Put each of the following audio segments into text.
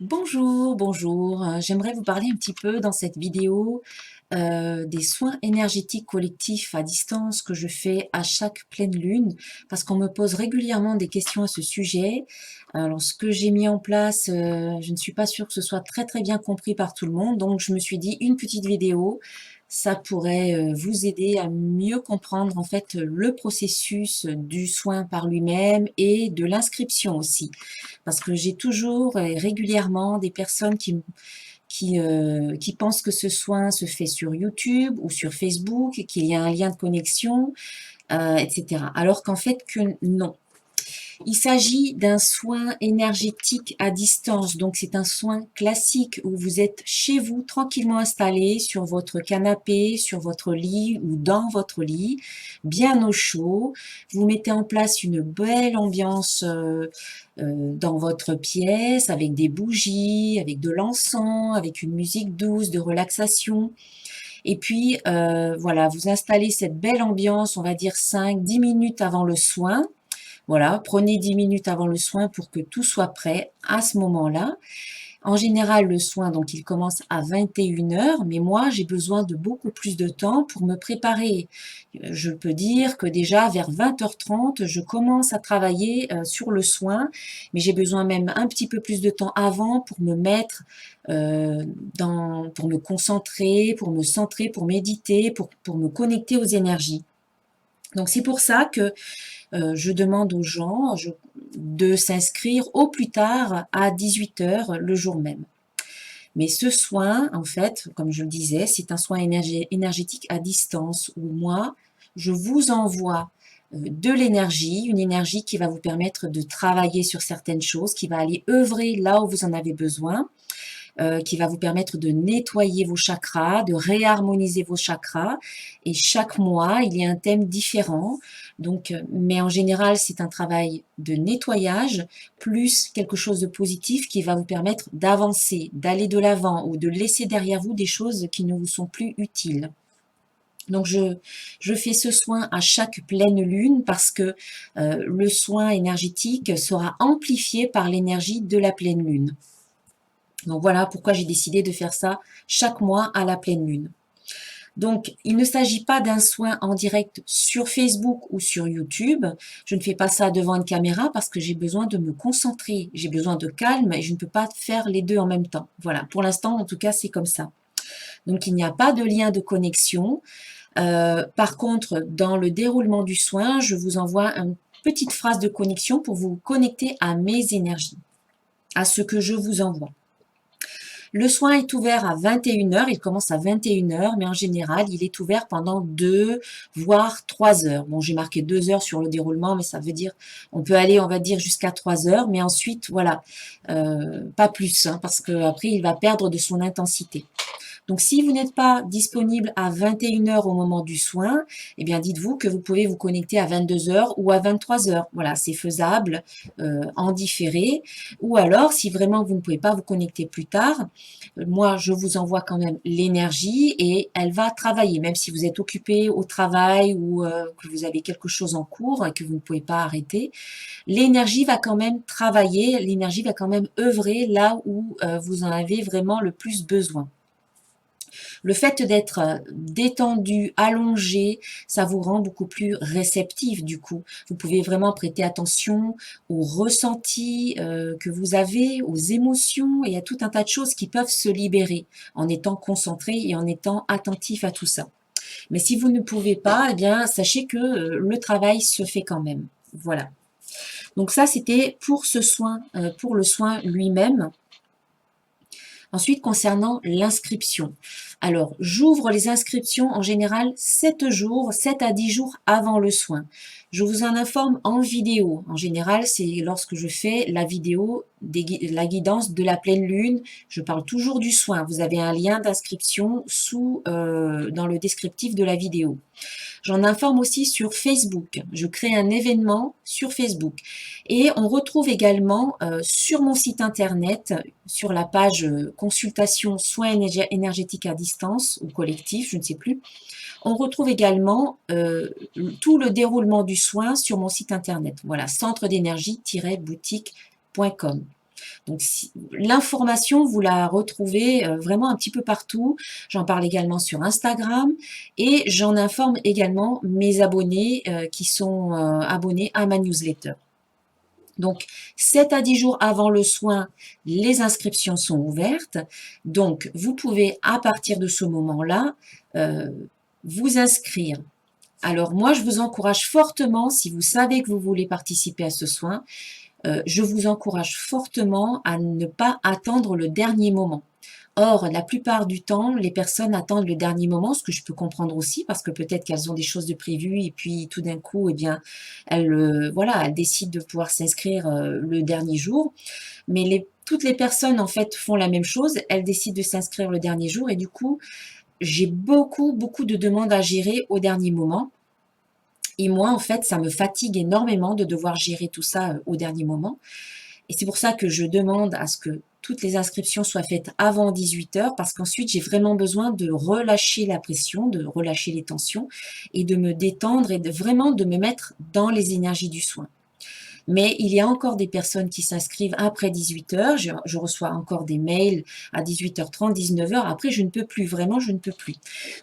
Bonjour, bonjour. J'aimerais vous parler un petit peu dans cette vidéo des soins énergétiques collectifs à distance que je fais à chaque pleine lune, parce qu'on me pose régulièrement des questions à ce sujet. Alors, ce que j'ai mis en place, je ne suis pas sûre que ce soit très très bien compris par tout le monde, donc je me suis dit une petite vidéo, ça pourrait vous aider à mieux comprendre en fait le processus du soin par lui-même et de l'inscription aussi. Parce que j'ai toujours et régulièrement des personnes qui pensent que ce soin se fait sur YouTube ou sur Facebook, qu'il y a un lien de connexion, etc. Alors qu'en fait que non. Il s'agit d'un soin énergétique à distance, donc c'est un soin classique où vous êtes chez vous tranquillement installé sur votre canapé, sur votre lit ou dans votre lit, bien au chaud. Vous mettez en place une belle ambiance dans votre pièce avec des bougies, avec de l'encens, avec une musique douce de relaxation. Et puis voilà, vous installez cette belle ambiance, on va dire 5-10 minutes avant le soin. Voilà, prenez 10 minutes avant le soin pour que tout soit prêt à ce moment-là. En général, le soin, donc, il commence à 21 heures, mais moi, j'ai besoin de beaucoup plus de temps pour me préparer. Je peux dire que déjà, vers 20h30, je commence à travailler sur le soin, mais j'ai besoin même un petit peu plus de temps avant pour me mettre pour me concentrer, pour me centrer, pour méditer, pour me connecter aux énergies. Donc, c'est pour ça que je demande aux gens de s'inscrire au plus tard à 18 heures le jour même. Mais ce soin, en fait, comme je le disais, c'est un soin énergétique à distance où moi, je vous envoie de l'énergie, une énergie qui va vous permettre de travailler sur certaines choses, qui va aller œuvrer là où vous en avez besoin, qui va vous permettre de nettoyer vos chakras, de réharmoniser vos chakras. Et chaque mois, il y a un thème différent. Donc, mais en général, c'est un travail de nettoyage plus quelque chose de positif qui va vous permettre d'avancer, d'aller de l'avant ou de laisser derrière vous des choses qui ne vous sont plus utiles. Donc je fais ce soin à chaque pleine lune parce que le soin énergétique sera amplifié par l'énergie de la pleine lune. Donc voilà pourquoi j'ai décidé de faire ça chaque mois à la pleine lune. Donc, il ne s'agit pas d'un soin en direct sur Facebook ou sur YouTube. Je ne fais pas ça devant une caméra parce que j'ai besoin de me concentrer, j'ai besoin de calme et je ne peux pas faire les deux en même temps. Voilà, pour l'instant, en tout cas, c'est comme ça. Donc, il n'y a pas de lien de connexion. Par contre, dans le déroulement du soin, je vous envoie une petite phrase de connexion pour vous connecter à mes énergies, à ce que je vous envoie. Le soin est ouvert à 21 heures, il commence à 21 heures, mais en général, il est ouvert pendant 2, voire 3 heures. Bon, j'ai marqué 2 heures sur le déroulement, mais ça veut dire, on peut aller, on va dire, jusqu'à 3 heures, mais ensuite, voilà, pas plus, hein, parce qu'après, il va perdre de son intensité. Donc, si vous n'êtes pas disponible à 21 heures au moment du soin, eh bien, dites-vous que vous pouvez vous connecter à 22 heures ou à 23 heures. Voilà, c'est faisable en différé. Ou alors, si vraiment vous ne pouvez pas vous connecter plus tard, moi, je vous envoie quand même l'énergie et elle va travailler, même si vous êtes occupé au travail ou que vous avez quelque chose en cours et que vous ne pouvez pas arrêter. L'énergie va quand même travailler, l'énergie va quand même œuvrer là où vous en avez vraiment le plus besoin. Le fait d'être détendu, allongé, ça vous rend beaucoup plus réceptif du coup. Vous pouvez vraiment prêter attention aux ressentis que vous avez, aux émotions et à tout un tas de choses qui peuvent se libérer en étant concentré et en étant attentif à tout ça. Mais si vous ne pouvez pas, eh bien, sachez que le travail se fait quand même. Voilà. Donc ça, c'était pour ce soin, pour le soin lui-même. Ensuite, concernant l'inscription. Alors, j'ouvre les inscriptions en général 7 jours, 7 à 10 jours avant le soin. Je vous en informe en vidéo. En général, c'est lorsque je fais la vidéo, la guidance de la pleine lune. Je parle toujours du soin. Vous avez un lien d'inscription dans le descriptif de la vidéo. J'en informe aussi sur Facebook. Je crée un événement sur Facebook. Et on retrouve également sur mon site internet, sur la page consultation soins énergétiques à distance ou collectif, je ne sais plus, on retrouve également tout le déroulement du soin sur mon site internet. Voilà, centre d'énergie-boutique.com. Donc l'information, vous la retrouvez vraiment un petit peu partout. J'en parle également sur Instagram et j'en informe également mes abonnés qui sont abonnés à ma newsletter. Donc, 7 à 10 jours avant le soin, les inscriptions sont ouvertes. Donc, vous pouvez, à partir de ce moment-là, vous inscrire. Alors, moi, je vous encourage fortement, si vous savez que vous voulez participer à ce soin, je vous encourage fortement à ne pas attendre le dernier moment. Or, la plupart du temps, les personnes attendent le dernier moment, ce que je peux comprendre aussi, parce que peut-être qu'elles ont des choses de prévues et puis tout d'un coup, eh bien, elles, voilà, elles décident de pouvoir s'inscrire le dernier jour. Mais toutes les personnes, en fait, font la même chose. Elles décident de s'inscrire le dernier jour et du coup, j'ai beaucoup de demandes à gérer au dernier moment. Et moi, en fait, ça me fatigue énormément de devoir gérer tout ça au dernier moment. Et c'est pour ça que je demande à ce que toutes les inscriptions soient faites avant 18 heures, parce qu'ensuite, j'ai vraiment besoin de relâcher la pression, de relâcher les tensions et de me détendre et vraiment de me mettre dans les énergies du soin. Mais il y a encore des personnes qui s'inscrivent après 18 heures. Je reçois encore des mails à 18h30, 19h. Après, je ne peux plus, vraiment, je ne peux plus.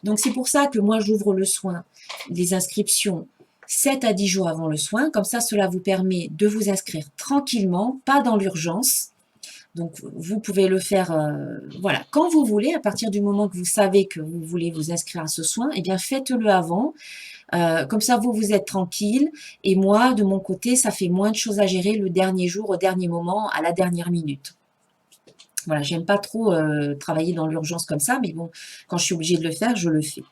Donc, c'est pour ça que moi, j'ouvre le soin, les inscriptions 7 à 10 jours avant le soin. Comme ça, cela vous permet de vous inscrire tranquillement, pas dans l'urgence. Donc, vous pouvez le faire voilà, quand vous voulez, à partir du moment que vous savez que vous voulez vous inscrire à ce soin, eh bien, faites-le avant. Comme ça, vous êtes tranquille. Et moi, de mon côté, ça fait moins de choses à gérer le dernier jour, au dernier moment, à la dernière minute. Voilà, j'aime pas trop travailler dans l'urgence comme ça, mais bon, quand je suis obligée de le faire, je le fais.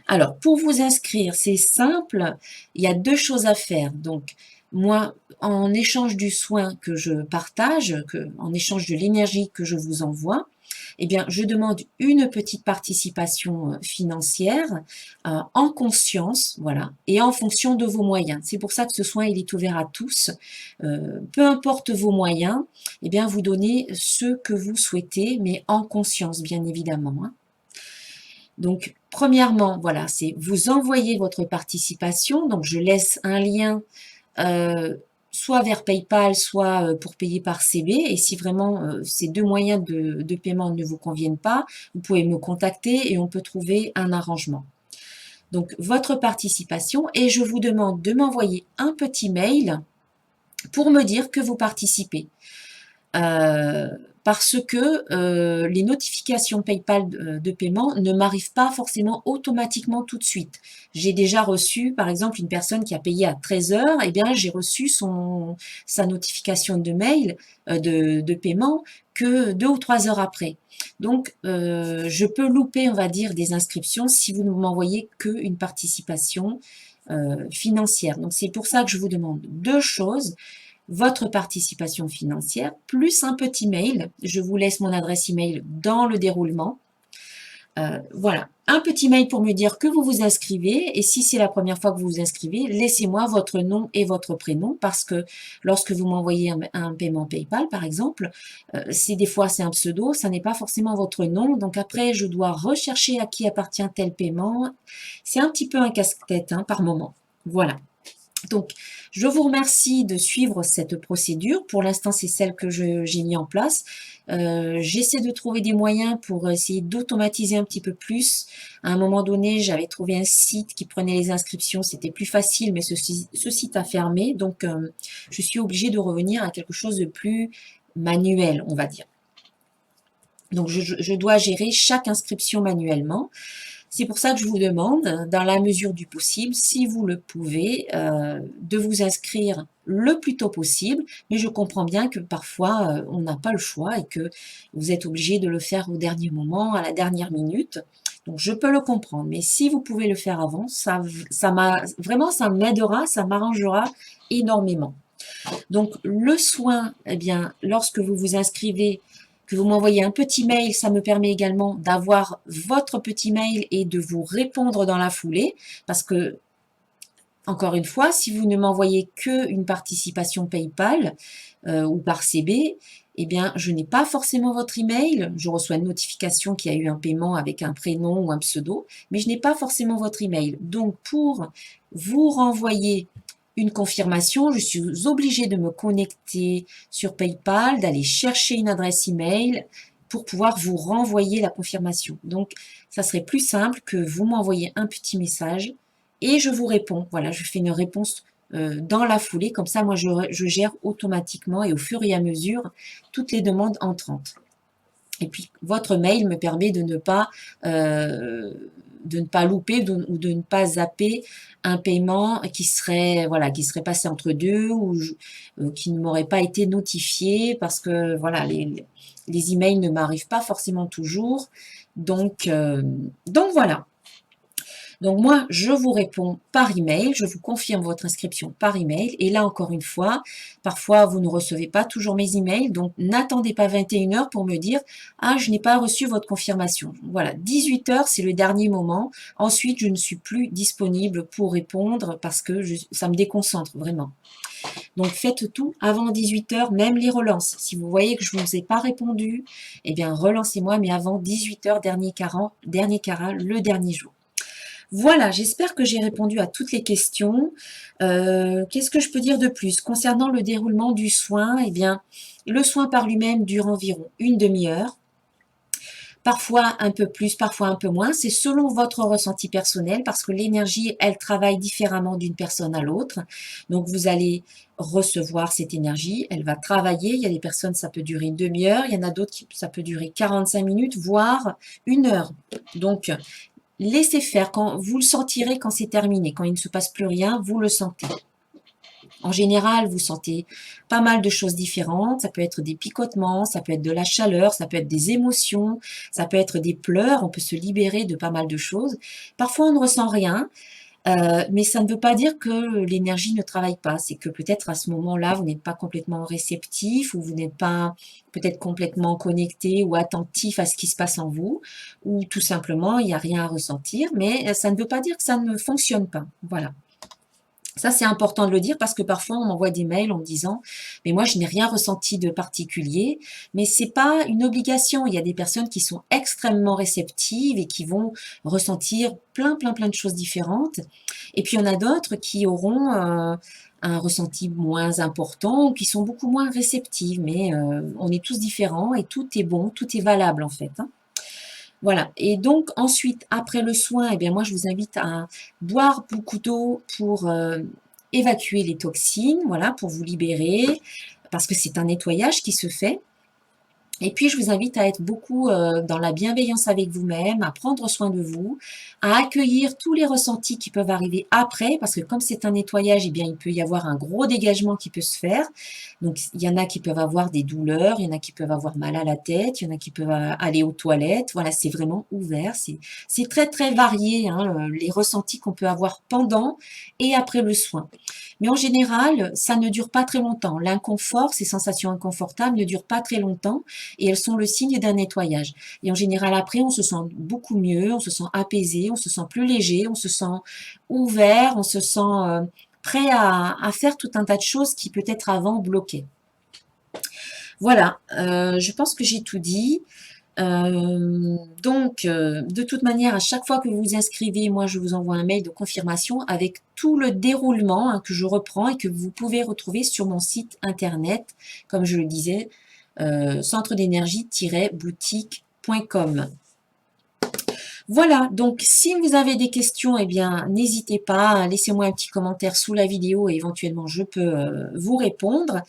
Alors, pour vous inscrire, c'est simple. Il y a 2 choses à faire. Donc, moi, en échange du soin que je partage, en échange de l'énergie que je vous envoie, eh bien, je demande une petite participation financière en conscience, voilà, et en fonction de vos moyens. C'est pour ça que ce soin, il est ouvert à tous. Peu importe vos moyens, eh bien, vous donnez ce que vous souhaitez, mais en conscience, bien évidemment, hein. Donc, premièrement, voilà, c'est vous envoyez votre participation. Donc, je laisse un lien soit vers PayPal, soit pour payer par CB. Et si vraiment ces 2 moyens de paiement ne vous conviennent pas, vous pouvez me contacter et on peut trouver un arrangement. Donc, votre participation et je vous demande de m'envoyer un petit mail pour me dire que vous participez. Parce que les notifications PayPal de paiement ne m'arrivent pas forcément automatiquement tout de suite. J'ai déjà reçu, par exemple, une personne qui a payé à 13 heures, eh bien, j'ai reçu sa notification de mail de paiement que 2 ou 3 heures après. Donc, je peux louper, on va dire, des inscriptions si vous ne m'envoyez qu'une participation financière. Donc, c'est pour ça que je vous demande 2 choses votre participation financière, plus un petit mail. Je vous laisse mon adresse email dans le déroulement. Voilà, un petit mail pour me dire que vous vous inscrivez. Et si c'est la première fois que vous vous inscrivez, laissez-moi votre nom et votre prénom parce que lorsque vous m'envoyez un paiement PayPal, par exemple, des fois c'est un pseudo, ça n'est pas forcément votre nom. Donc après, je dois rechercher à qui appartient tel paiement. C'est un petit peu un casse-tête hein, par moment. Voilà. Donc, je vous remercie de suivre cette procédure. Pour l'instant, c'est celle que j'ai mis en place. J'essaie de trouver des moyens pour essayer d'automatiser un petit peu plus. À un moment donné, j'avais trouvé un site qui prenait les inscriptions. C'était plus facile, mais ce site a fermé. Donc, je suis obligée de revenir à quelque chose de plus manuel, on va dire. Donc, je dois gérer chaque inscription manuellement. C'est pour ça que je vous demande, dans la mesure du possible, si vous le pouvez, de vous inscrire le plus tôt possible. Mais je comprends bien que parfois, on n'a pas le choix et que vous êtes obligé de le faire au dernier moment, à la dernière minute. Donc, je peux le comprendre. Mais si vous pouvez le faire avant, vraiment, ça m'aidera, ça m'arrangera énormément. Donc, le soin, eh bien, lorsque vous vous inscrivez, que vous m'envoyez un petit mail, ça me permet également d'avoir votre petit mail et de vous répondre dans la foulée. Parce que, encore une fois, si vous ne m'envoyez qu'une participation PayPal ou par CB, eh bien, je n'ai pas forcément votre email. Je reçois une notification qu'il y a eu un paiement avec un prénom ou un pseudo, mais je n'ai pas forcément votre email. Donc, pour vous renvoyer une confirmation, je suis obligée de me connecter sur PayPal, d'aller chercher une adresse email pour pouvoir vous renvoyer la confirmation. Donc, ça serait plus simple que vous m'envoyez un petit message et je vous réponds. Voilà, je fais une réponse dans la foulée. Comme ça, moi, je gère automatiquement et au fur et à mesure toutes les demandes entrantes. Et puis, votre mail me permet euh, de ne pas louper ou de ne pas zapper un paiement qui serait, voilà, qui serait passé entre deux ou qui ne m'aurait pas été notifié parce que, voilà, les emails ne m'arrivent pas forcément toujours. Donc voilà. Donc moi, je vous réponds par email, je vous confirme votre inscription par email. Et là, encore une fois, parfois, vous ne recevez pas toujours mes emails. Donc, n'attendez pas 21 heures pour me dire « Ah, je n'ai pas reçu votre confirmation ». Voilà, 18 heures, c'est le dernier moment. Ensuite, je ne suis plus disponible pour répondre parce que ça me déconcentre vraiment. Donc, faites tout avant 18 heures, même les relances. Si vous voyez que je ne vous ai pas répondu, eh bien, relancez-moi, mais avant 18 heures, dernier carat, le dernier jour. Voilà, j'espère que j'ai répondu à toutes les questions. Qu'est-ce que je peux dire de plus? Concernant le déroulement du soin, eh bien, le soin par lui-même dure environ une demi-heure. Parfois un peu plus, parfois un peu moins. C'est selon votre ressenti personnel parce que l'énergie, elle travaille différemment d'une personne à l'autre. Donc, vous allez recevoir cette énergie, elle va travailler. Il y a des personnes, ça peut durer une demi-heure. Il y en a d'autres, ça peut durer 45 minutes, voire une heure. Donc, laissez faire, quand vous le sentirez quand c'est terminé, quand il ne se passe plus rien, vous le sentez. En général, vous sentez pas mal de choses différentes, ça peut être des picotements, ça peut être de la chaleur, ça peut être des émotions, ça peut être des pleurs, on peut se libérer de pas mal de choses. Parfois, on ne ressent rien, mais ça ne veut pas dire que l'énergie ne travaille pas. C'est que peut-être à ce moment-là, vous n'êtes pas complètement réceptif ou vous n'êtes pas peut-être complètement connecté ou attentif à ce qui se passe en vous, ou tout simplement, il n'y a rien à ressentir, mais ça ne veut pas dire que ça ne fonctionne pas. Voilà. Ça, c'est important de le dire parce que parfois, on m'envoie des mails en me disant « Mais moi, je n'ai rien ressenti de particulier. » Mais c'est pas une obligation. Il y a des personnes qui sont extrêmement réceptives et qui vont ressentir plein de choses différentes. Et puis, il y en a d'autres qui auront un ressenti moins important ou qui sont beaucoup moins réceptives. Mais on est tous différents et tout est bon, tout est valable en fait, hein. Voilà. Et donc ensuite, après le soin, eh bien moi je vous invite à boire beaucoup d'eau pour évacuer les toxines, voilà, pour vous libérer, parce que c'est un nettoyage qui se fait. Et puis, je vous invite à être beaucoup dans la bienveillance avec vous-même, à prendre soin de vous, à accueillir tous les ressentis qui peuvent arriver après, parce que comme c'est un nettoyage, eh bien, il peut y avoir un gros dégagement qui peut se faire. Donc, il y en a qui peuvent avoir des douleurs, il y en a qui peuvent avoir mal à la tête, il y en a qui peuvent aller aux toilettes. Voilà, c'est vraiment ouvert. C'est très varié, hein, les ressentis qu'on peut avoir pendant et après le soin. Mais en général, ça ne dure pas très longtemps. L'inconfort, ces sensations inconfortables ne durent pas très longtemps et elles sont le signe d'un nettoyage. Et en général, après, on se sent beaucoup mieux, on se sent apaisé, on se sent plus léger, on se sent ouvert, on se sent prêt à faire tout un tas de choses qui peut-être avant bloquaient. Voilà, je pense que j'ai tout dit. De toute manière, à chaque fois que vous vous inscrivez, moi, je vous envoie un mail de confirmation avec tout le déroulement, hein, que je reprends et que vous pouvez retrouver sur mon site internet, comme je le disais, centre d'énergie-boutique.com. Voilà, donc si vous avez des questions, eh bien, n'hésitez pas, laissez-moi un petit commentaire sous la vidéo et éventuellement je peux vous répondre.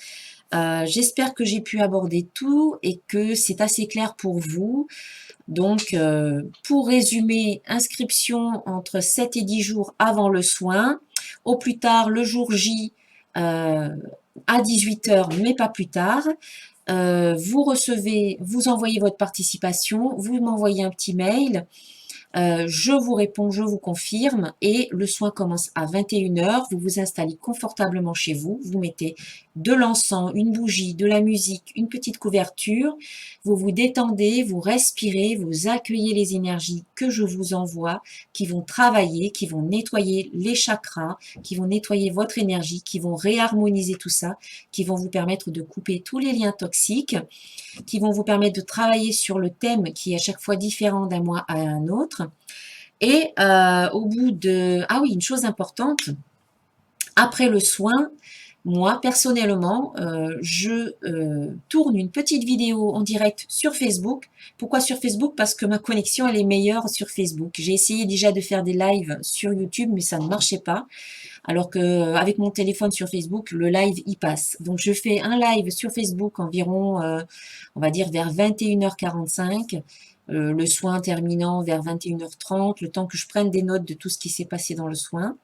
J'espère que j'ai pu aborder tout et que c'est assez clair pour vous. Donc, pour résumer, inscription entre 7 et 10 jours avant le soin, au plus tard le jour J à 18 heures, mais pas plus tard. Vous envoyez votre participation, vous m'envoyez un petit mail. Je vous réponds, je vous confirme et le soin commence à 21 heures. Vous vous installez confortablement chez vous, vous mettez de l'encens, une bougie, de la musique, une petite couverture. Vous vous détendez, vous respirez, vous accueillez les énergies que je vous envoie, qui vont travailler, qui vont nettoyer les chakras, qui vont nettoyer votre énergie, qui vont réharmoniser tout ça, qui vont vous permettre de couper tous les liens toxiques, qui vont vous permettre de travailler sur le thème qui est à chaque fois différent d'un mois à un autre. Et au bout de... Ah oui, une chose importante, Après le soin, moi, personnellement, je tourne une petite vidéo en direct sur Facebook. Pourquoi sur Facebook? Parce que ma connexion, elle est meilleure sur Facebook. J'ai essayé déjà de faire des lives sur YouTube, mais ça ne marchait pas. Alors que avec mon téléphone sur Facebook, le live y passe. Donc je fais un live sur Facebook environ, on va dire vers 21h45, le soin terminant vers 21h30, le temps que je prenne des notes de tout ce qui s'est passé dans le soin.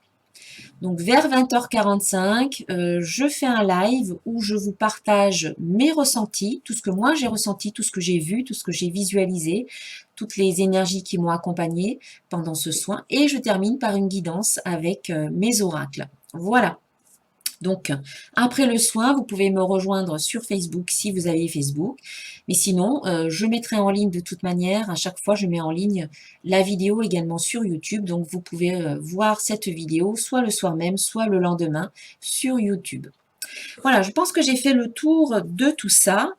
Donc vers 20h45, je fais un live où je vous partage mes ressentis, tout ce que moi j'ai ressenti, tout ce que j'ai vu, tout ce que j'ai visualisé, toutes les énergies qui m'ont accompagné pendant ce soin. Et je termine par une guidance avec mes oracles. Voilà. Donc, après le soin, vous pouvez me rejoindre sur Facebook si vous avez Facebook. Mais sinon, je mettrai en ligne de toute manière, à chaque fois, je mets en ligne la vidéo également sur YouTube. Donc, vous pouvez voir cette vidéo soit le soir même, soit le lendemain sur YouTube. Voilà, je pense que j'ai fait le tour de tout ça.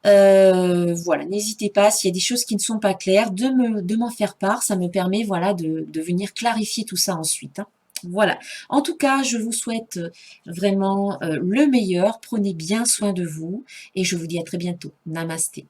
Voilà, n'hésitez pas, s'il y a des choses qui ne sont pas claires, de m'en faire part. Ça me permet, voilà, de venir clarifier tout ça ensuite, hein. Voilà. En tout cas, je vous souhaite vraiment le meilleur. Prenez bien soin de vous et je vous dis à très bientôt. Namasté.